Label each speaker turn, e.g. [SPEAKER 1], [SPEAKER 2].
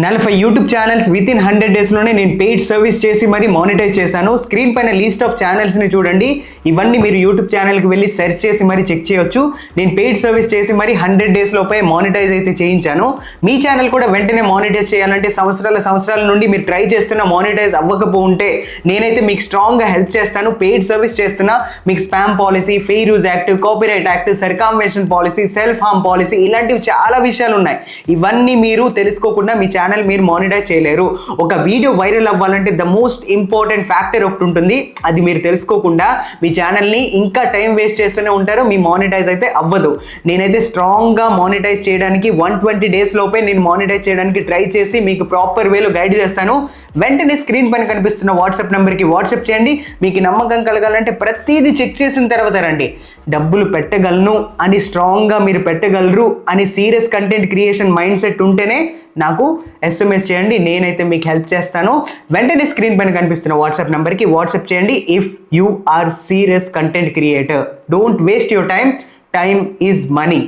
[SPEAKER 1] 40 YouTube channels with in 100 డేస్లోనే నేను paid service చేసి మరీ మానిటైజ్ చేశాను. స్క్రీన్ పైన లిస్ట్ ఆఫ్ ఛానల్స్ని చూడండి. ఇవన్నీ మీరు యూట్యూబ్ ఛానల్కి వెళ్ళి సెర్చ్ చేసి మరీ చెక్ చేయొచ్చు. నేను పెయిడ్ సర్వీస్ చేసి మరీ 100 డేస్ లోపే మానిటైజ్ అయితే చేయించాను. మీ ఛానల్ కూడా వెంటనే మానిటైజ్ చేయాలంటే సంవత్సరాల నుండి మీరు ట్రై చేస్తున్న మానిటైజ్ అవ్వకపోతే నేనైతే మీకు స్ట్రాంగ్గా హెల్ప్ చేస్తాను. పెయిడ్ సర్వీస్ చేస్తున్నా. మీకు spam policy, fair use act, copyright act, circumvention policy, self harm policy, ఇలాంటివి చాలా విషయాలు ఉన్నాయి. ఇవన్నీ మీరు తెలుసుకోకుండా మీ ఛానల్ మీరు మానిటైజ్ చేయలేరు. ఒక వీడియో వైరల్ అవ్వాలంటే ద మోస్ట్ ఇంపార్టెంట్ ఫ్యాక్టర్ ఒకటి ఉంటుంది. అది మీరు తెలుసుకోకుండా మీ ఛానల్ని ఇంకా టైం వేస్ట్ చేస్తూనే ఉంటారు. మీ మానిటైజ్ అయితే అవ్వదు. నేనైతే స్ట్రాంగ్గా మానిటైజ్ చేయడానికి 120 డేస్ లోపే నేను మానిటైజ్ చేయడానికి ట్రై చేసి మీకు ప్రాపర్ వేలో గైడ్ చేస్తాను. వెంటనే స్క్రీన్ పైన కనిపిస్తున్న వాట్సాప్ నెంబర్కి వాట్సాప్ చేయండి. మీకు నమ్మకం కలగాలంటే ప్రతిదీ చెక్ చేసిన తర్వాత రండి. డబ్బులు పెట్టగలను అని స్ట్రాంగ్గా మీరు పెట్టగలరు అని serious content creation mind set ఉంటేనే నాకు SMS చేయండి. నేనైతే మీకు హెల్ప్ చేస్తాను. వెంటనే స్క్రీన్ పైన కనిపిస్తున్న వాట్సాప్ నెంబర్కి వాట్సాప్ చేయండి. If you are serious content creator, don't waste your time. Time is money.